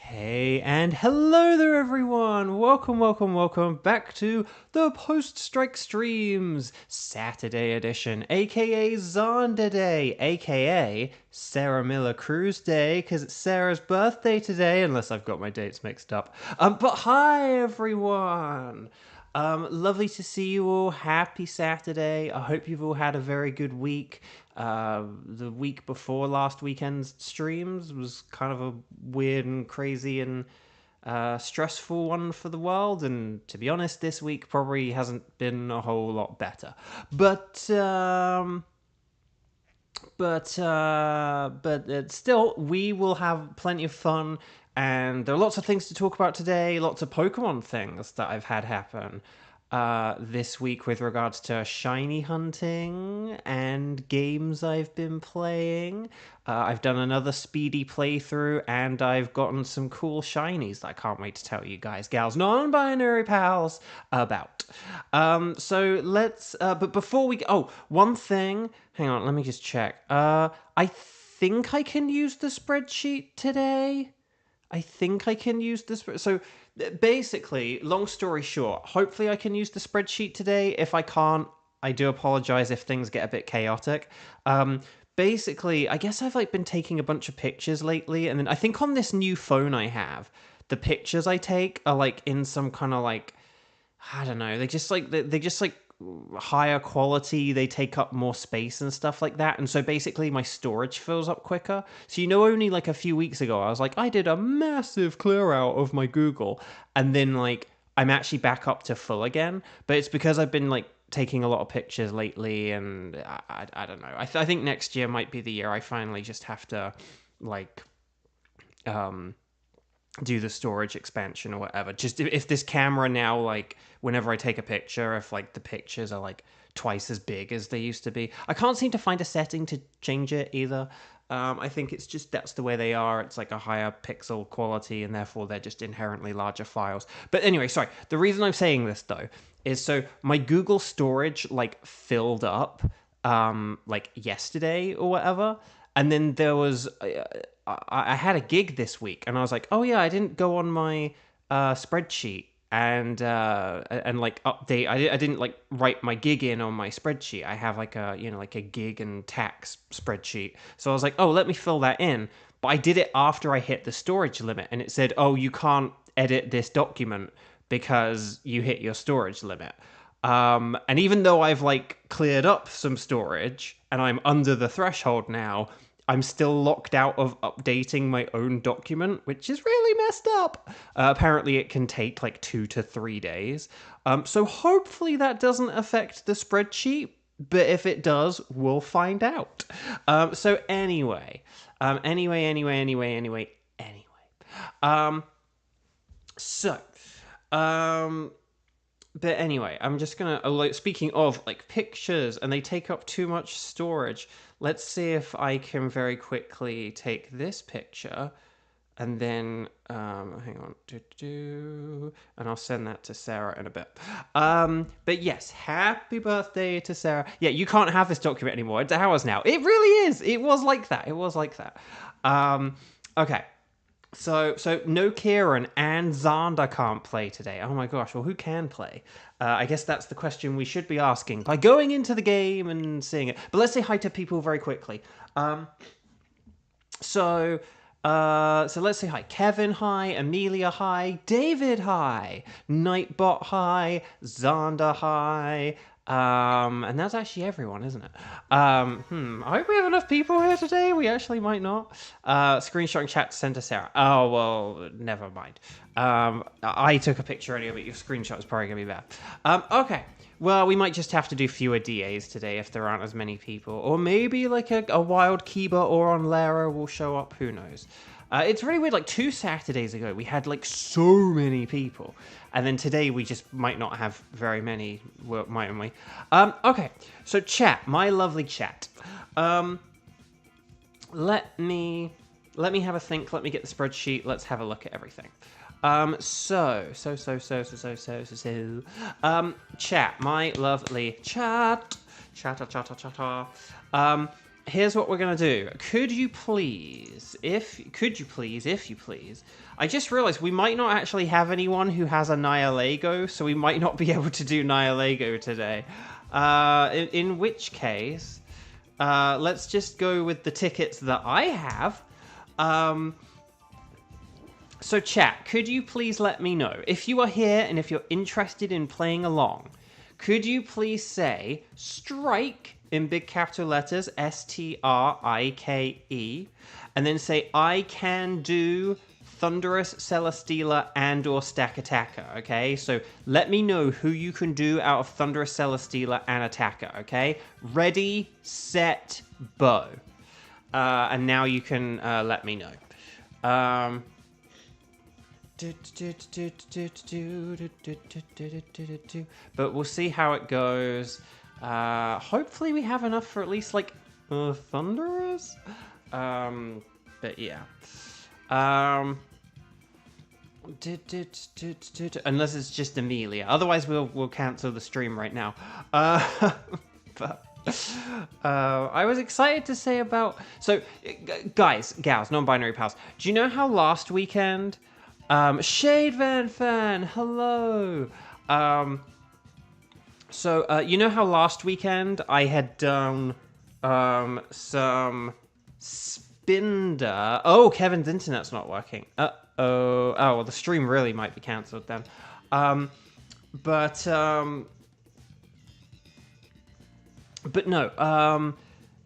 Hey and hello there everyone! Welcome back to the Post-Strike Streams Saturday edition, aka Zonda Day, aka Sarah Miller Cruz Day, because it's Sarah's birthday today, unless I've got my dates mixed up. But hi everyone! Lovely to see you all. Happy Saturday. I hope you've all had a very good week. The week before last weekend's streams was kind of a weird and crazy and stressful one for the world. And to be honest, this week probably hasn't been a whole lot better. But still, we will have plenty of fun, and there are lots of things to talk about today. Lots of Pokemon things that I've had happen this week with regards to shiny hunting and games I've been playing. I've done another speedy playthrough, and I've gotten some cool shinies that I can't wait to tell you guys, gals, non-binary pals about. So let's. But before we, one thing. Hang on, let me just check. I think I can use the spreadsheet today. I think I can use the spreadsheet. So basically, long story short, hopefully I can use the spreadsheet today. If I can't, I do apologize if things get a bit chaotic. Basically, I guess I've been taking a bunch of pictures lately, and then I think on this new phone I have, the pictures I take are in some kind of I don't know. They just higher quality, they take up more space and stuff like that, and so basically my storage fills up quicker. So only a few weeks ago I was I did a massive clear out of my Google, and then I'm actually back up to full again, but it's because I've been taking a lot of pictures lately, and I don't know. I think next year might be the year I finally just have to do the storage expansion or whatever. Just if this camera now, whenever I take a picture, if the pictures are twice as big as they used to be. I can't seem to find a setting to change it either. I think it's just that's the way they are. It's a higher pixel quality, and therefore they're just inherently larger files. But anyway, sorry. The reason I'm saying this though is so my Google storage filled up yesterday or whatever, and then there was I had a gig this week, and I was oh yeah, I didn't go on my spreadsheet and update. I didn't write my gig in on my spreadsheet. I have a gig and tax spreadsheet. So I was oh, let me fill that in. But I did it after I hit the storage limit, and it said, oh, you can't edit this document because you hit your storage limit. And even though I've cleared up some storage and I'm under the threshold now, I'm still locked out of updating my own document, which is really messed up. Apparently it can take 2 to 3 days. So hopefully that doesn't affect the spreadsheet, but if it does, we'll find out. So anyway. But anyway, I'm just gonna, speaking of pictures, and they take up too much storage, let's see if I can very quickly take this picture, and then, hang on, and I'll send that to Sarah in a bit. But yes, happy birthday to Sarah. Yeah, you can't have this document anymore. It's ours now. It really is. It was like that. Okay. So no Kieran and Xander can't play today. Oh my gosh, well, who can play? I guess that's the question we should be asking by going into the game and seeing it. But let's say hi to people very quickly. So let's say hi. Kevin, hi. Amelia, hi. David, hi. Nightbot, hi. Xander, hi. And that's actually everyone, isn't it? I hope we have enough people here today. We actually might not. Screenshotting chat to send to Sarah. Oh, well, never mind. I took a picture earlier, but your screenshot is probably going to be bad. Okay. Well, we might just have to do fewer DAs today if there aren't as many people. Or maybe a wild Kiba or on Lara will show up. Who knows? It's really weird. 2 Saturdays ago, we had so many people. And then today we just might not have very many, mightn't we? Okay, so chat, my lovely chat. Let me have a think. Let me get the spreadsheet. Let's have a look at everything. Chat, my lovely chat. Chatter. here's what we're gonna do. Could you please, if you please, I just realized we might not actually have anyone who has a Nihilego, so we might not be able to do Nihilego today. In which case, let's just go with the tickets that I have. So chat, could you please let me know if you are here and if you're interested in playing along? Could you please say strike in big capital letters, Strike, and then say I can do Thunderous, Celesteela, and or Stack Attacker, okay? So let me know who you can do out of Thunderous, Celesteela, and Attacker, okay? Ready, set, bow. And now you can let me know. But we'll see how it goes. Hopefully we have enough for at least like Thunderous. But yeah. Unless it's just Amelia. Otherwise we'll cancel the stream right now. But I was excited to say about... So, guys, gals, non-binary pals, do you know how last weekend... Shade Van Fan, hello! You know how last weekend I had done some Spinder... Oh, Kevin's internet's not working. Oh, well, the stream really might be cancelled then. But no,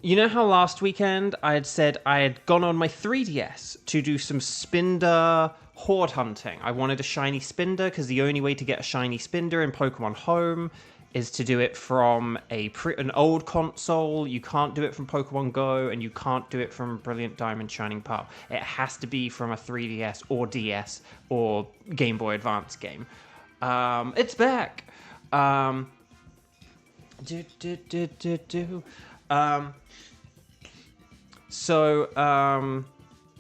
you know how last weekend I had said I had gone on my 3DS to do some Spinder horde hunting. I wanted a shiny Spinder because the only way to get a shiny Spinder in Pokemon Home is to do it from an old console. You can't do it from Pokemon Go, and you can't do it from Brilliant Diamond Shining Pearl. It has to be from a 3DS or DS or Game Boy Advance game. It's back.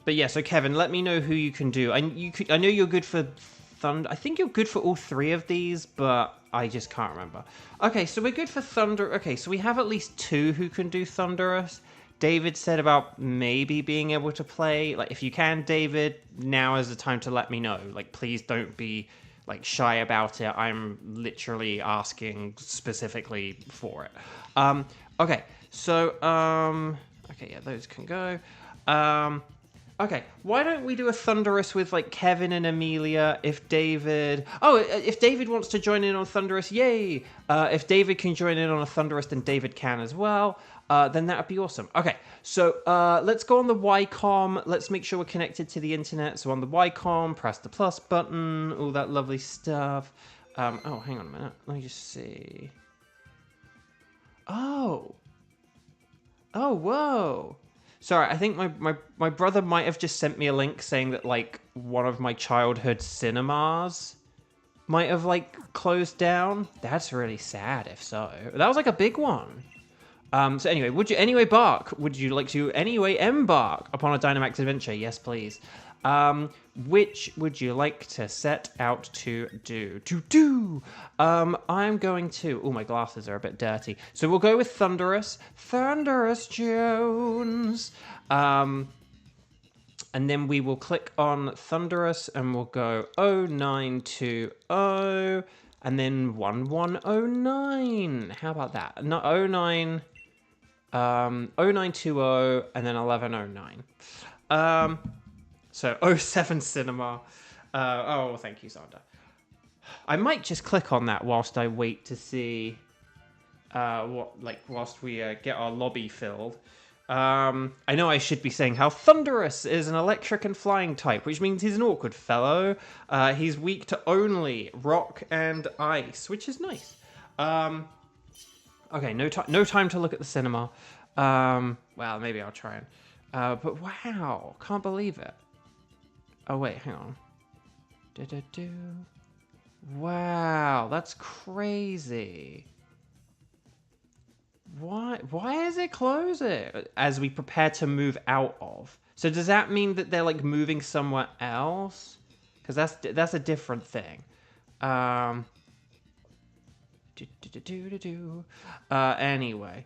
But yeah, so Kevin, let me know who you can do. I know you're good for Thunder. I think you're good for all three of these, but I just can't remember. Okay, so we're good for Thunder. Okay, so we have at least two who can do Thunderous. David said about maybe being able to play. Like, if you can, David, now is the time to let me know. Like, please don't be like shy about it. I'm literally asking specifically for it. Okay, so okay, yeah, those can go. Okay, why don't we do a Thunderous with like Kevin and Amelia? If David wants to join in on Thunderous, yay! If David can join in on a Thunderous, then David can as well. Then that would be awesome. Okay, so let's go on the Ycom. Let's make sure we're connected to the internet. So on the Ycom, press the plus button, all that lovely stuff. Oh, hang on a minute. Let me just see. Oh, whoa. Sorry, I think my brother might have just sent me a link saying that, like, one of my childhood cinemas might have, like, closed down. That's really sad, if so. That was, like, a big one. So anyway, would you like to embark upon a Dynamax adventure? Yes, please. Which would you like to set out to do? I'm going to... Oh, my glasses are a bit dirty. So we'll go with Thunderous Jones. And then we will click on Thunderous and we'll go 0920 and then 1109. How about that? No, 0920 and then 1109. So 07 Cinema. Oh, thank you, Xander. I might just click on that whilst I wait to see whilst we get our lobby filled. I know I should be saying how Thunderous is an electric and flying type, which means he's an awkward fellow. He's weak to only rock and ice, which is nice. Okay, no time to look at the cinema. Well, maybe I'll try and... but wow, can't believe it. Oh, wait, hang on. Wow, that's crazy. Why is it closing? As we prepare to move out of. So does that mean that they're, like, moving somewhere else? Because that's a different thing. Anyway.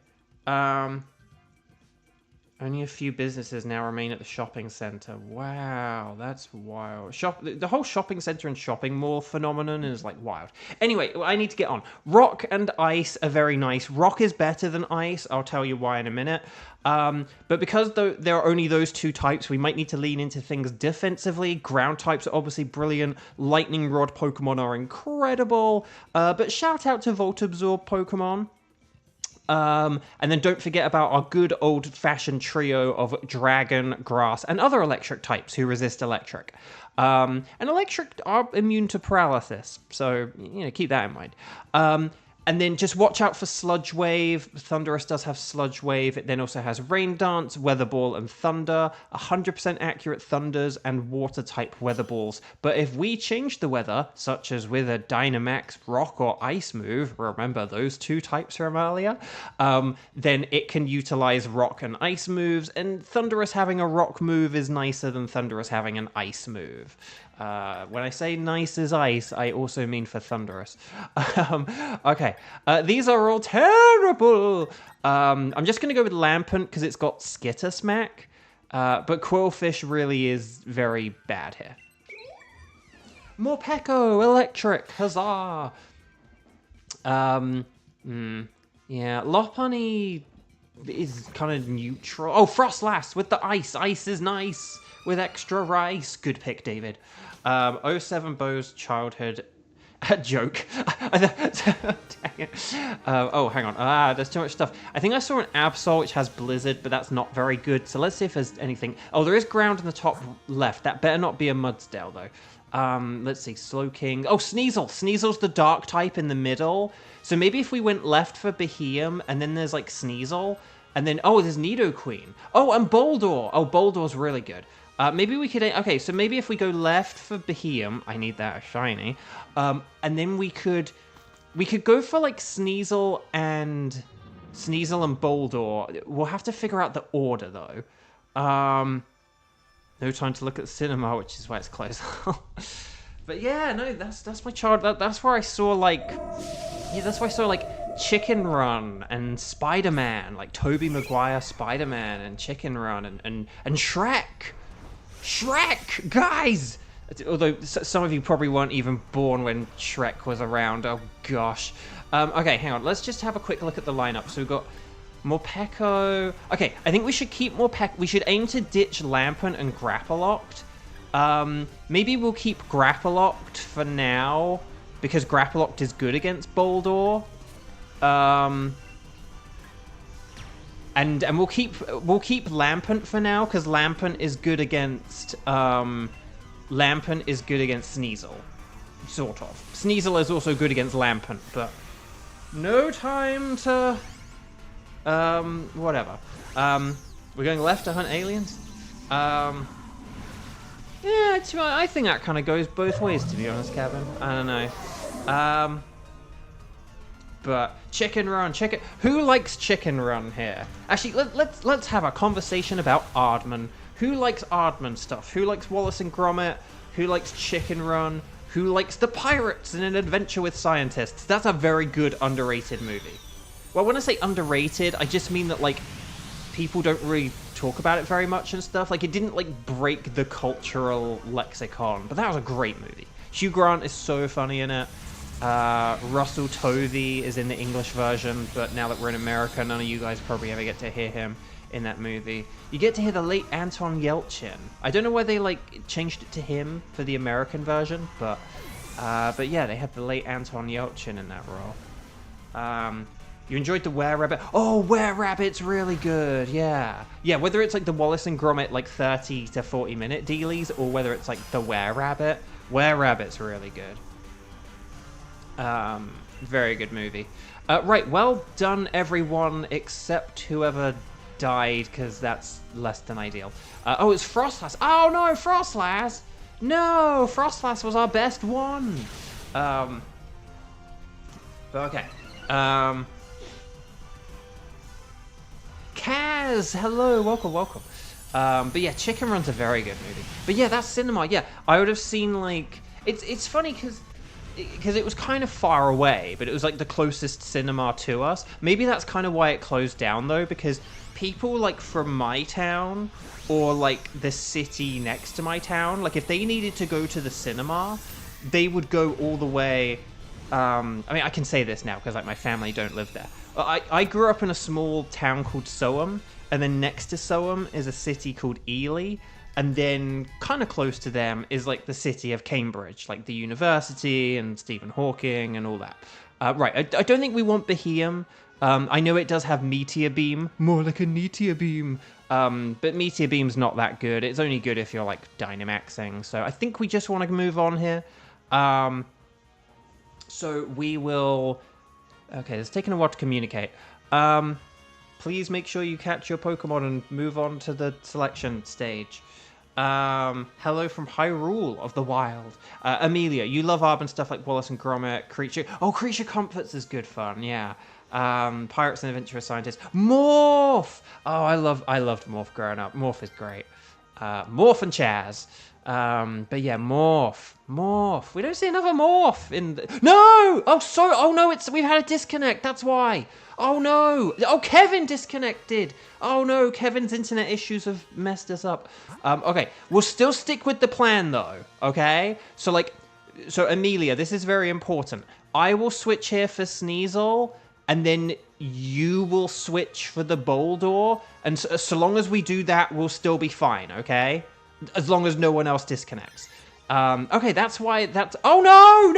Only a few businesses now remain at the shopping center. Wow, that's wild. The whole shopping center and shopping mall phenomenon is like wild. Anyway, I need to get on. Rock and ice are very nice. Rock is better than ice. I'll tell you why in a minute. But because there are only those two types, we might need to lean into things defensively. Ground types are obviously brilliant. Lightning Rod Pokemon are incredible. But shout out to Volt Absorb Pokemon. And then don't forget about our good old-fashioned trio of dragon, grass, and other electric types who resist electric. And electric are immune to paralysis, so, keep that in mind. And then just watch out for Sludge Wave. Thundurus does have Sludge Wave. It then also has Rain Dance, Weather Ball, and Thunder. 100% accurate Thunders and Water-type Weather Balls. But if we change the weather, such as with a Dynamax Rock or Ice move, remember those two types from earlier, then it can utilize Rock and Ice moves, and Thundurus having a Rock move is nicer than Thundurus having an Ice move. When I say nice as ice, I also mean for Thundurus. Okay, these are all terrible. I'm just going to go with Lampent because it's got Skitter Smack, but Quillfish really is very bad here. Morpeko, Electric, huzzah! Yeah, Lopunny is kind of neutral. Oh, Frostlass with the ice. Ice is nice with extra rice. Good pick, David. 07 Bo's childhood joke. Dang it. Oh, hang on. There's too much stuff. I think I saw an Absol which has Blizzard, but that's not very good. So let's see if there's anything. Oh, there is ground in the top left. That better not be a Mudsdale, though. Let's see. Slowking. Oh, Sneasel. Sneasel's the dark type in the middle. So maybe if we went left for Beheeyem, and then there's like Sneasel, and then, oh, there's Nidoqueen. Oh, and Boldore. Oh, Boldor's really good. Maybe we could... Okay, so maybe if we go left for Beheeyem, I need that shiny, and then we could go for, like, Sneasel and Boldore. We'll have to figure out the order, though. No time to look at the cinema, which is why it's closed. But yeah, no, that's my child. That's where I saw, like... Yeah, that's where I saw, like, Chicken Run and Spider-Man. Like, Tobey Maguire Spider-Man and Chicken Run and Shrek. Shrek, guys! Although some of you probably weren't even born when Shrek was around. Oh, gosh. Okay, hang on. Let's just have a quick look at the lineup. So we've got Morpeko. Okay, I think we should keep Morpeko. We should aim to ditch Lampent and Grapploct. Maybe we'll keep Grapploct for now, because Grapploct is good against Boldore. And we'll keep Lampent for now, because Lampent is good against Sneasel, sort of. Sneasel is also good against Lampent, but no time to whatever. We're going left to hunt aliens. Yeah, I think that kind of goes both ways, to be honest, Kevin. I don't know. But Chicken Run, who likes Chicken Run here? Actually, let's have a conversation about Aardman. Who likes Aardman stuff? Who likes Wallace and Gromit? Who likes Chicken Run? Who likes the pirates in an adventure with scientists? That's a very good underrated movie. Well, when I say underrated, I just mean that, like, people don't really talk about it very much and stuff. Like, it didn't, like, break the cultural lexicon, but that was a great movie. Hugh Grant is so funny in it. Russell Tovey is in the English version, but now that we're in America, none of you guys probably ever get to hear him in that movie. You get to hear the late Anton Yelchin. I don't know why they, like, changed it to him for the American version, but yeah, they had the late Anton Yelchin in that role. You enjoyed the Were-Rabbit? Oh, Were-Rabbit's really good, yeah. Yeah, whether it's, like, the Wallace and Gromit, like, 30 to 40 minute dealies, or whether it's, like, the Were-Rabbit, Were-Rabbit's really good. Very good movie. Right, well done, everyone, except whoever died, because that's less than ideal. Oh, it's Frostlass. Oh, no, Frostlass! No, Frostlass was our best one! But okay. Kaz! Hello, welcome. But yeah, Chicken Run's a very good movie. But yeah, that's cinema, yeah. I would have seen, like... It's funny, because it was kind of far away, but it was like the closest cinema to us. Maybe that's kind of why it closed down, though, because people like from my town or like the city next to my town, like if they needed to go to the cinema, they would go all the way. I mean, I can say this now because like my family don't live there. I grew up in a small town called Soham, and then next to Soham is a city called Ely, and then kind of close to them is like the city of Cambridge, like the university and Stephen Hawking and all that. Right, I don't think we want Behemoth. I know it does have Meteor Beam, more like a Meteor Beam, but Meteor Beam's not that good. It's only good if you're like Dynamaxing, so I think we just want to move on here. So we will... Okay, it's taken a while to communicate. Please make sure you catch your Pokemon and move on to the selection stage. Hello from Hyrule of the Wild. Amelia, you love Arbor stuff like Wallace and Gromit, Creature... Oh, Creature Comforts is good fun, yeah. Pirates and Adventurous Scientists. Morph! Oh, I loved Morph growing up. Morph is great. Morph and Chaz. But yeah, Morph. We don't see another Morph in the... No! Oh no, we've had a disconnect, that's why. Oh no! Oh, Kevin disconnected! Oh no, Kevin's internet issues have messed us up. Okay, we'll still stick with the plan though, okay? So Amelia, this is very important. I will switch here for Sneasel, and then you will switch for the Boldore, and so long as we do that, we'll still be fine, okay? As long as no one else disconnects. Okay, that's why that's... Oh, no!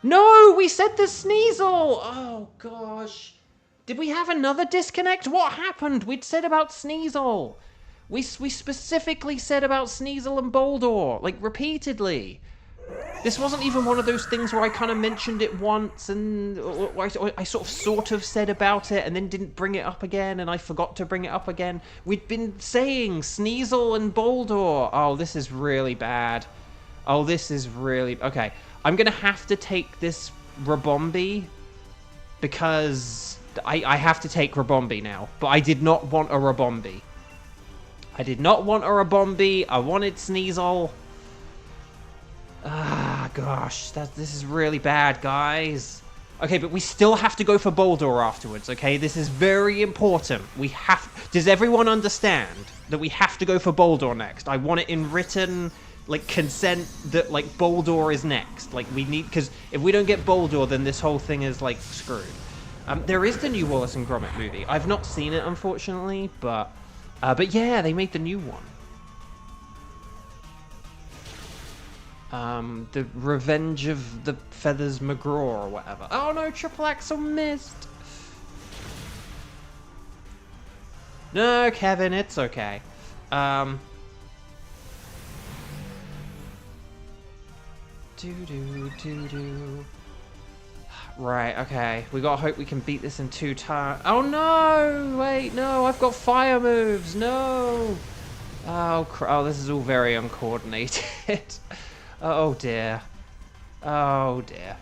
No, we said the Sneasel! Oh, gosh. Did we have another disconnect? What happened? We'd said about Sneasel. We specifically said about Sneasel and Boldore, like, repeatedly. This wasn't even one of those things where I kind of mentioned it once and I sort of said about it and then didn't bring it up again and I forgot to bring it up again. We'd been saying Sneasel and Boldore. Oh, this is really bad. Oh, this is really... Okay, I'm going to have to take this Rabombi because I have to take Rabombi now. But I did not want a Rabombi. I wanted Sneasel. Ah, gosh, this is really bad, guys. Okay, but we still have to go for Boldore afterwards, okay? This is very important. Does everyone understand that we have to go for Boldore next? I want it in written, like, consent that, like, Boldore is next. Like, we need... Because if we don't get Boldore, then this whole thing is, like, screwed. There is the new Wallace and Gromit movie. I've not seen it, unfortunately, but yeah, they made the new one. The Revenge of the Feathers McGraw or whatever. Oh no, Triple Axel missed! No, Kevin, it's okay. Right, okay. We gotta hope we can beat this in 2 turns. Oh no! Wait, no, I've got fire moves! No! Oh, this is all very uncoordinated. Oh dear. Oh dear.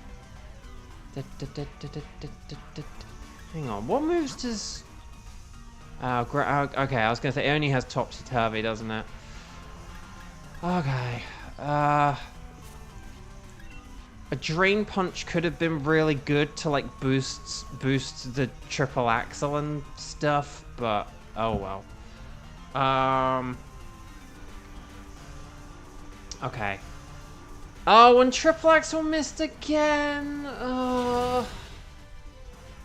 Hang on, what moves does... okay, I was gonna say, it only has Topsy-Turvy, doesn't it? Okay. A Drain Punch could have been really good to, like, boost the Triple Axel and stuff, but... Oh well. Okay. Oh, and Triple Axel missed again.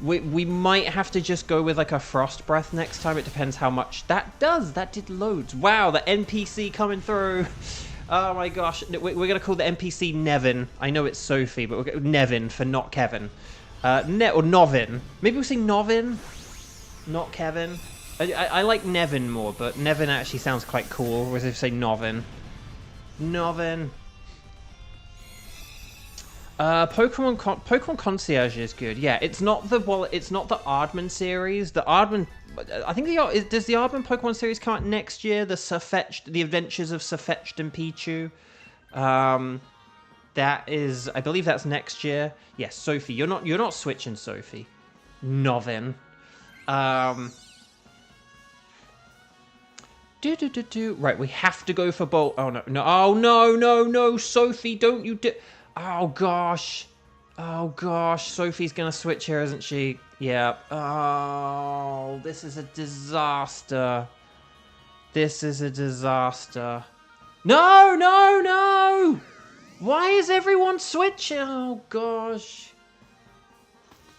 We might have to just go with like a Frost Breath next time. It depends how much that does. That did loads. Wow, the NPC coming through. Oh my gosh. We're going to call the NPC Nevin. I know it's Sophie, but we'll go Nevin for not Kevin. Or Novin. Maybe we'll say Novin, not Kevin. I like Nevin more, but Nevin actually sounds quite cool. Whereas if you say Novin. Novin. Pokemon Concierge is good. Yeah, it's not the Aardman series. The Aardman, I think does the Aardman Pokemon series come out next year? The Adventures of Sirfetch'd and Pichu. That is, I believe that's next year. Yes, Sophie, you're not switching, Sophie. Novin. Right, we have to go for Bolt. Oh no, Sophie, don't you do... Oh gosh. Oh gosh, Sophie's gonna switch here, isn't she? Yeah. Oh, this is a disaster. This is a disaster. No, no, no! Why is everyone switching? Oh gosh.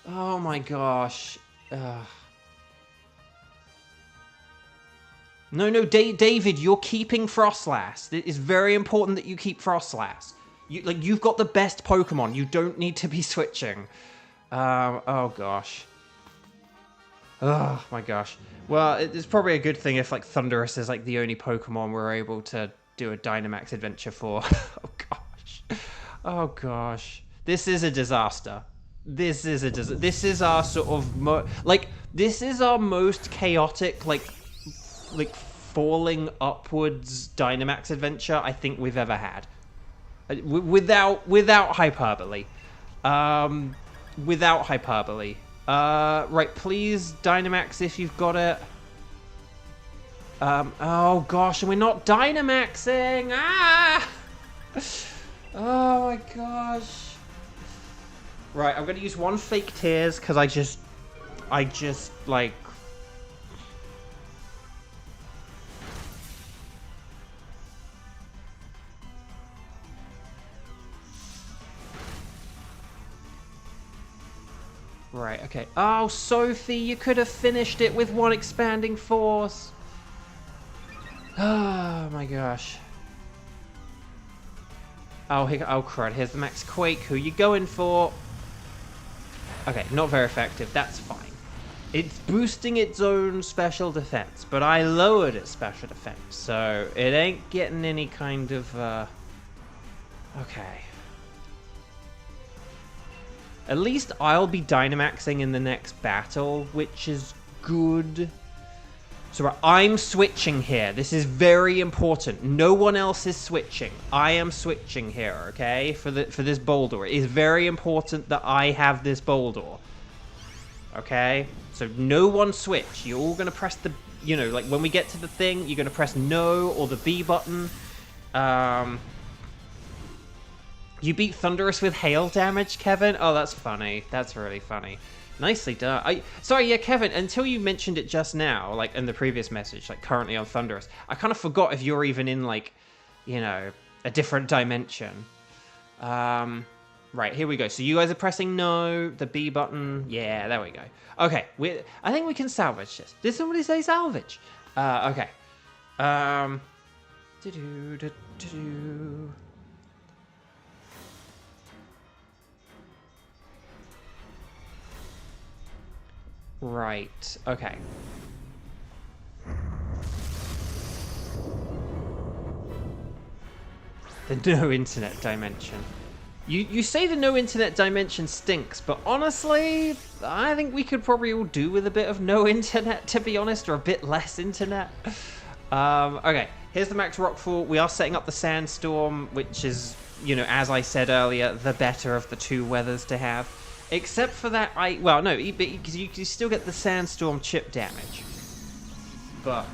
Oh my gosh. No, David, you're keeping Frostlass. It is very important that you keep Frostlass. You've got the best Pokemon. You don't need to be switching. Oh gosh. Oh my gosh. Well, it's probably a good thing if like Thundurus is like the only Pokemon we're able to do a Dynamax adventure for. Oh gosh. Oh gosh. This is a disaster. This is a disaster. This is our sort of this is our most chaotic like falling upwards Dynamax adventure I think we've ever had. Without hyperbole. Without hyperbole. Right, please, Dynamax, if you've got it. Oh gosh, and we're not Dynamaxing! Ah! Oh my gosh. Right, I'm gonna use one fake tears, because I just, like... Right, okay. Oh, Sophie, you could have finished it with one expanding force. Oh my gosh. Oh, crud. Here's the Max Quake. Who you going for? Okay, not very effective. That's fine. It's boosting its own special defense, but I lowered its special defense, so it ain't getting any kind of, Okay. At least I'll be Dynamaxing in the next battle, which is good. So right, I'm switching here. This is very important. No one else is switching. I am switching here, okay? For this Boulder. It is very important that I have this Boulder. Okay? So no one switch. You're all going to press the... You know, like when we get to the thing, you're going to press no or the B button. You beat Thundurus with hail damage, Kevin? Oh, that's funny. That's really funny. Nicely done. Sorry, yeah, Kevin, until you mentioned it just now, like in the previous message, like currently on Thundurus, I kind of forgot if you're even in, like, you know, a different dimension. Right, here we go. So you guys are pressing no, the B button. Yeah, there we go. Okay, I think we can salvage this. Did somebody say salvage? Okay. Right, okay. The no internet dimension. You say the no internet dimension stinks, but honestly, I think we could probably all do with a bit of no internet, to be honest, or a bit less internet. Okay, here's the Max Rockfall. We are setting up the Sandstorm, which is, you know, as I said earlier, the better of the two weathers to have. Except for that, well, no, because you still get the Sandstorm chip damage. But,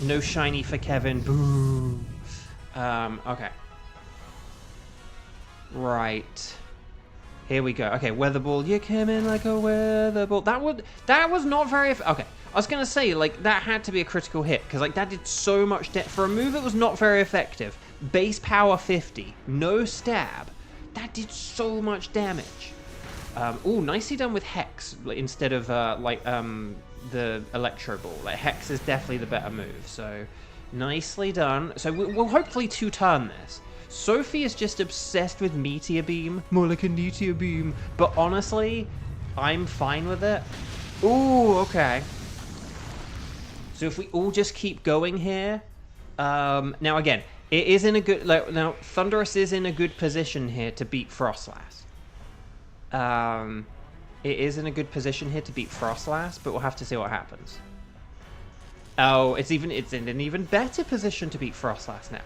no shiny for Kevin. Boo. Okay. Right. Here we go. Okay, Weather Ball. You came in like a Weather Ball. That was not very... Okay, I was going to say, like, that had to be a critical hit, because, like, that did so much... For a move that was not very effective... Base power 50, no stab. That did so much damage. Oh, nicely done with Hex instead of the Electro Ball. Like, Hex is definitely the better move. So nicely done. So we'll hopefully two-turn this. Sophie is just obsessed with Meteor Beam, more like a Meteor Beam. But honestly, I'm fine with it. Ooh, okay. So if we all just keep going here, now again. It is in a good... now, Thundurus is in a good position here to beat Frostlass. It is in a good position here to beat Frostlass, but we'll have to see what happens. Oh, it's in an even better position to beat Frostlass now.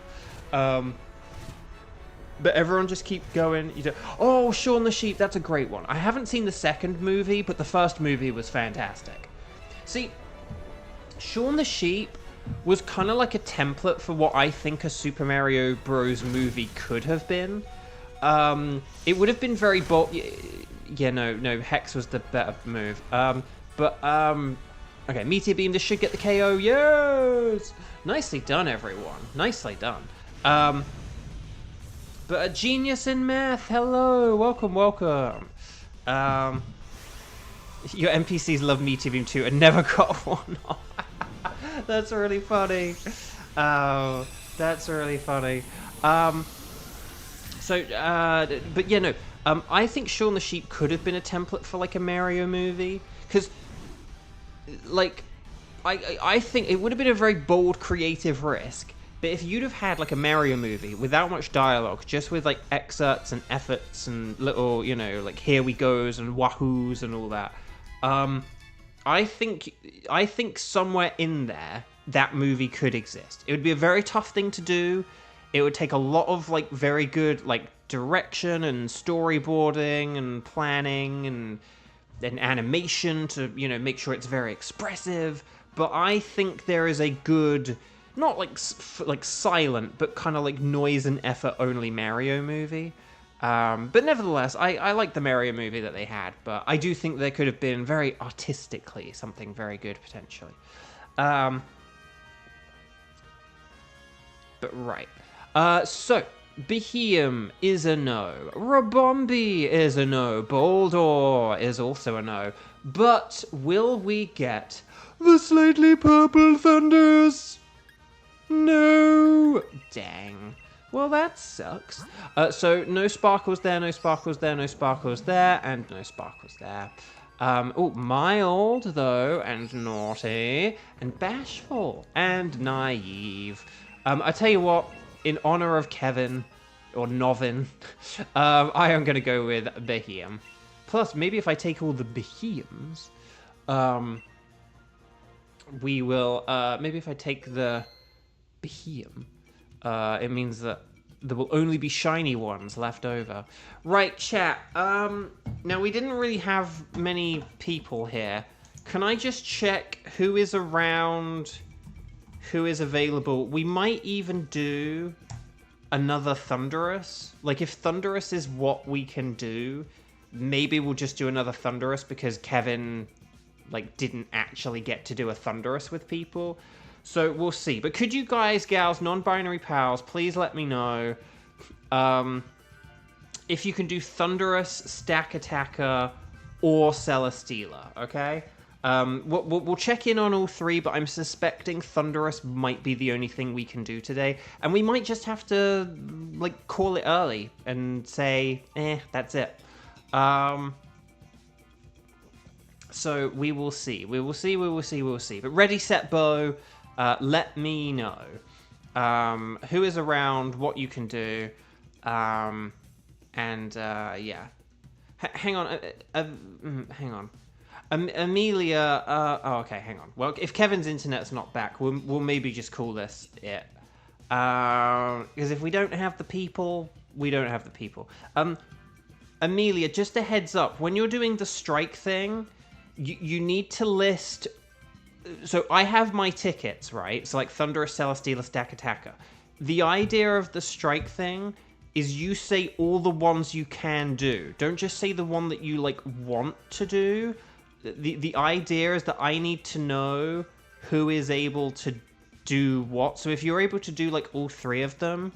But everyone just keep going. Oh, Shaun the Sheep, that's a great one. I haven't seen the second movie, but the first movie was fantastic. See, Shaun the Sheep... was kind of like a template for what I think a Super Mario Bros. Movie could have been. It would have been very bold. Yeah, no, Hex was the better move. Okay, Meteor Beam, this should get the KO. Yes! Nicely done, everyone. Nicely done. But a genius in math, hello, welcome. Your NPCs love Meteor Beam too and never got one off. That's really funny. Oh, that's really funny. But yeah, no. I think Shaun the Sheep could have been a template for like a Mario movie, because, like, I think it would have been a very bold, creative risk. But if you'd have had like a Mario movie without much dialogue, just with like excerpts and efforts and little, you know, like here we goes and wahoos and all that, I think somewhere in there that movie could exist. It would be a very tough thing to do. It would take a lot of like very good like direction and storyboarding and planning and animation to, you know, make sure it's very expressive. But I think there is a good, not like silent, but kind of like noise and effort only Mario movie. But nevertheless, I like the Mario movie that they had, but I do think there could have been very artistically something very good potentially. But right. So, Behem is a no. Rabombi is a no. Boldor is also a no. But will we get the slightly purple thunders? No. Dang. Well, that sucks. So, no sparkles there, no sparkles there, no sparkles there, and no sparkles there. Mild, though, and naughty, and bashful, and naive. I tell you what, in honor of Kevin, or Novin, I am going to go with Behem. Plus, maybe if I take all the Behems, we will, maybe if I take the Behem, it means that there will only be shiny ones left over. Right, chat. Now, we didn't really have many people here. Can I just check who is around, who is available? We might even do another Thunderous. Like, if Thunderous is what we can do, maybe we'll just do another Thunderous because Kevin, like, didn't actually get to do a Thunderous with people. So we'll see. But could you guys, gals, non-binary pals, please let me know if you can do Thunderous, Stack Attacker, or Celesteela, okay? We'll check in on all three, but I'm suspecting Thunderous might be the only thing we can do today. And we might just have to, like, call it early and say, that's it. So we will see. We will see. But ready, set, bow. Let me know who is around, what you can do, yeah. Hang on. Amelia. Okay. Hang on. Well, if Kevin's internet's not back, we'll maybe just call this it. Because if we don't have the people, we don't have the people. Amelia, just a heads up. When you're doing the strike thing, you need to list. So I have my tickets, right? So like Thunderous, Celesteela, Stack Attacker. The idea of the strike thing is you say all the ones you can do. Don't just say the one that you like want to do. The idea is that I need to know who is able to do what. So if you're able to do like all three of them,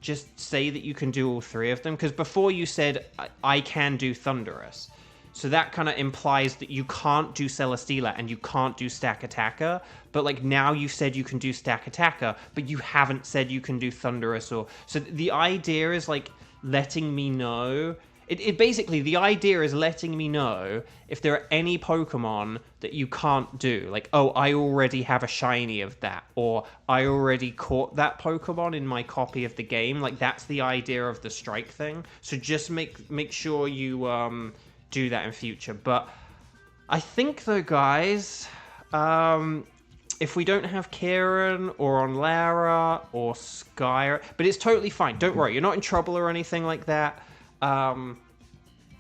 just say that you can do all three of them. Because before you said I can do Thunderous. So that kind of implies that you can't do Celesteela and you can't do Stack Attacker. But like now you said you can do Stack Attacker, but you haven't said you can do Thunderous or... So the idea is like letting me know... It basically, the idea is letting me know if there are any Pokemon that you can't do. Like, oh, I already have a shiny of that. Or I already caught that Pokemon in my copy of the game. Like, that's the idea of the strike thing. So just make sure you... do that in future. But I think though, guys, if we don't have Kieran or on Lara or Sky, but it's totally fine, don't worry, you're not in trouble or anything like that.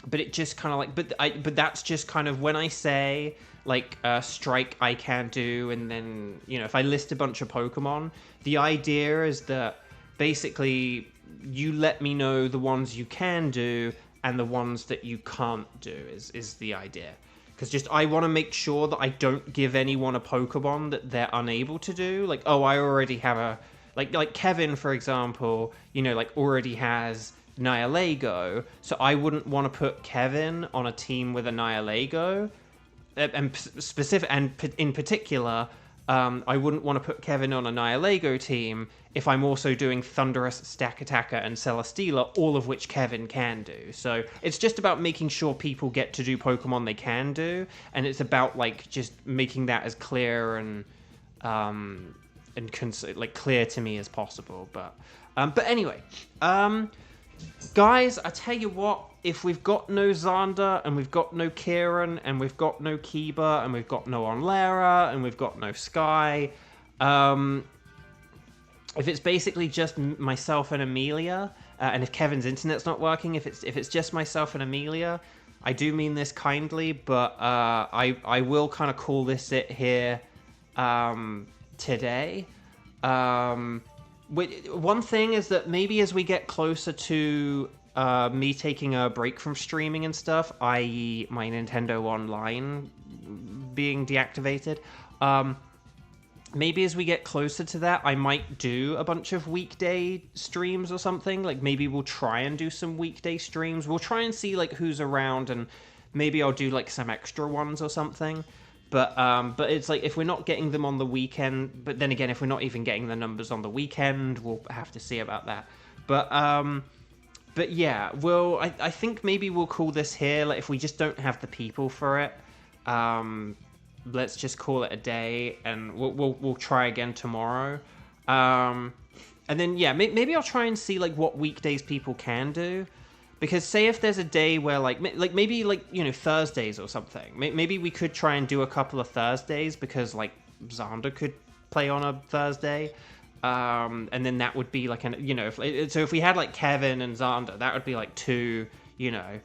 but it just kind of like, but that's just kind of when I say like strike I can do, and then if I list a bunch of Pokemon, the idea is that basically you let me know the ones you can do and the ones that you can't do is the idea. Because just I want to make sure that I don't give anyone a Pokemon that they're unable to do. Like, oh, I already have a like Kevin, for example, like already has Nihilego, so I wouldn't want to put Kevin on a team with a Nihilego, and in particular, I wouldn't want to put Kevin on a Nihilego team if I'm also doing Thunderous, Stack Attacker, and Celesteela, all of which Kevin can do. So it's just about making sure people get to do Pokemon they can do, and it's about like just making that as clear and like clear to me as possible. But anyway, guys, I tell you what, if we've got no Xander, and we've got no Kieran, and we've got no Kiba, and we've got no Onlera, and we've got no Sky, if it's basically just myself and Amelia, and if Kevin's internet's not working, if it's just myself and Amelia, I do mean this kindly, but I will kind of call this it here today. One thing is that maybe as we get closer to me taking a break from streaming and stuff, i.e. my Nintendo Online being deactivated, maybe as we get closer to that, I might do a bunch of weekday streams or something. Like, maybe we'll try and do some weekday streams. We'll try and see, like, who's around, and maybe I'll do, like, some extra ones or something. But it's like, if we're not getting them on the weekend, but then again, if we're not even getting the numbers on the weekend, we'll have to see about that. But yeah, I think maybe we'll call this here. Like, if we just don't have the people for it, let's just call it a day, and we'll try again tomorrow. And then yeah, maybe I'll try and see like what weekdays people can do. Because say if there's a day where like maybe like Thursdays or something, maybe we could try and do a couple of Thursdays, because like Xander could play on a Thursday, and then that would be like so if we had like Kevin and Xander, that would be like two, because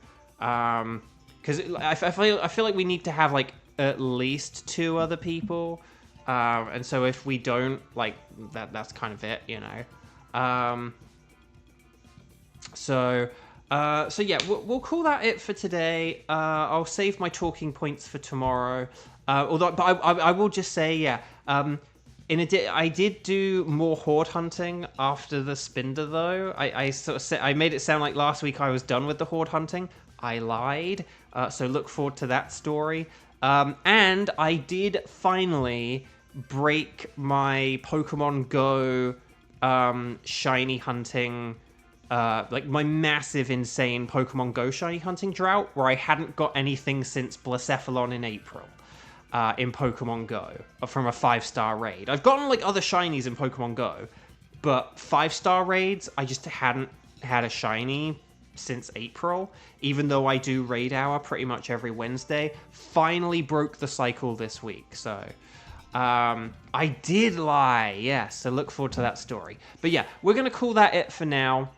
I feel like we need to have like at least two other people, and so if we don't, like that's kind of it, So yeah, we'll call that it for today. I'll save my talking points for tomorrow. But I will just say, yeah. I did do more horde hunting after the Spinder, though. I sort of said, I made it sound like last week I was done with the horde hunting. I lied. So look forward to that story. And I did finally break my Pokemon Go shiny hunting. Like my massive, insane Pokemon Go shiny hunting drought, where I hadn't got anything since Blacephalon in April, in Pokemon Go, from a 5-star raid. I've gotten like other shinies in Pokemon Go, but 5-star raids, I just hadn't had a shiny since April, even though I do raid hour pretty much every Wednesday. Finally broke the cycle this week, so I did lie, yes, so look forward to that story. But yeah, we're gonna call that it for now.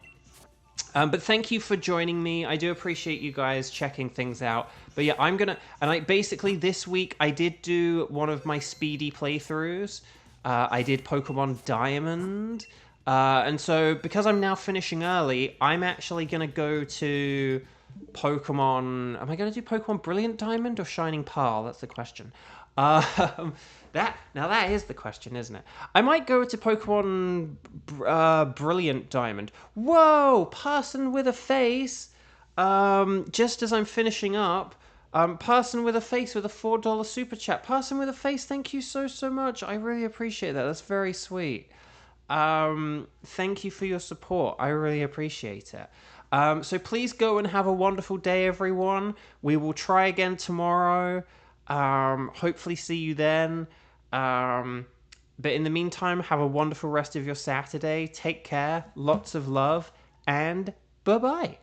But thank you for joining me. I do appreciate you guys checking things out. But yeah, basically this week I did do one of my speedy playthroughs. I did Pokemon Diamond. And so because I'm now finishing early, I'm actually going to go to Pokemon... Am I going to do Pokemon Brilliant Diamond or Shining Pearl? That's the question. That is the question, isn't it? I might go to Pokemon Brilliant Diamond. Whoa! Person with a face. Just as I'm finishing up, person with a face with a $4 super chat. Person with a face, thank you so much. I really appreciate that. That's very sweet. Thank you for your support. I really appreciate it. So please go and have a wonderful day, everyone. We will try again tomorrow. Hopefully see you then. But in the meantime, have a wonderful rest of your Saturday. Take care, lots of love, and bye-bye.